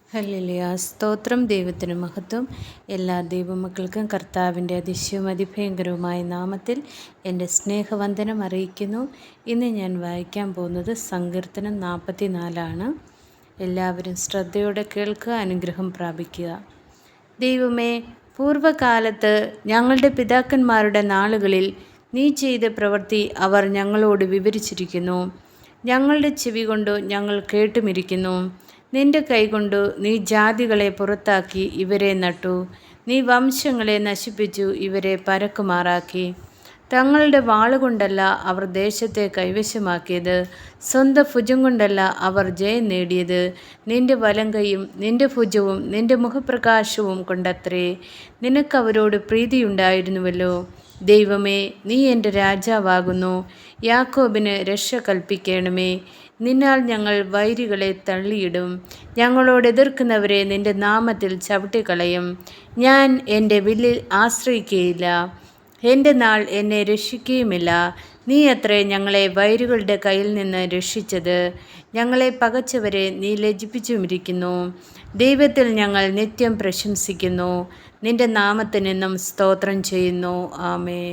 Hallelujah. സ്തോത്രം. ദൈവത്തിന് മഹത്വം. എല്ലാ ദൈവമക്കൾക്കും കർത്താവിൻ്റെ അതിശയവും അതിഭയങ്കരവുമായ നാമത്തിൽ എൻ്റെ സ്നേഹവന്ദനം അറിയിക്കുന്നു. ഇന്ന് ഞാൻ വായിക്കാൻ പോകുന്നത് സങ്കീർത്തനം 44 എല്ലാവരും ശ്രദ്ധയോടെ കേൾക്കുക, അനുഗ്രഹം പ്രാപിക്കുക. ദൈവമേ, പൂർവ്വകാലത്ത് ഞങ്ങളുടെ പിതാക്കന്മാരുടെ നാളുകളിൽ നീ ചെയ്ത പ്രവൃത്തി അവർ ഞങ്ങളോട് വിവരിച്ചിരിക്കുന്നു. ഞങ്ങളുടെ ചെവി കൊണ്ട് ഞങ്ങൾ കേട്ടുമിരിക്കുന്നു. നിന്റെ കൈകൊണ്ടു നീ ജാതികളെ പുറത്താക്കി ഇവരെ നട്ടു. നീ വംശങ്ങളെ നശിപ്പിച്ചു ഇവരെ പരക്കുമാറാക്കി. തങ്ങളുടെ വാളുകൊണ്ടല്ല അവർ ദേശത്തെ കൈവശമാക്കിയത്, സ്വന്തം ഭുജം കൊണ്ടല്ല അവർ ജയം നേടിയത്. നിന്റെ വലങ്കയും നിന്റെ ഭുജവും നിന്റെ മുഖപ്രകാശവും കൊണ്ടത്രേ. നിനക്ക് അവരോട് പ്രീതിയുണ്ടായിരുന്നുവല്ലോ. ദൈവമേ, നീ എൻ്റെ രാജാവാകുന്നു. യാക്കോബിന് രക്ഷ കൽപ്പിക്കണമേ. നിന്നാൽ ഞങ്ങൾ വൈരികളെ തള്ളിയിടും. ഞങ്ങളോട് എതിർക്കുന്നവരെ നിന്റെ നാമത്തിൽ ചവിട്ടിക്കളയും. ഞാൻ എൻ്റെ വില്ലിൽ ആശ്രയിക്കുകയില്ല, എൻ്റെ നാൾ എന്നെ രക്ഷിക്കുകയുമില്ല. നീ അത്രേ ഞങ്ങളെ വൈരികളുടെ കയ്യിൽ നിന്ന് രക്ഷിച്ചത്. ഞങ്ങളെ പകച്ചവരെ നീ ലജ്ജിപ്പിച്ചുമിരിക്കുന്നു. ദൈവത്തിൽ ഞങ്ങൾ നിത്യം പ്രശംസിക്കുന്നു. നിന്റെ നാമത്തിനെന്നും സ്തോത്രം ചെയ്യുന്നു. ആമേൻ.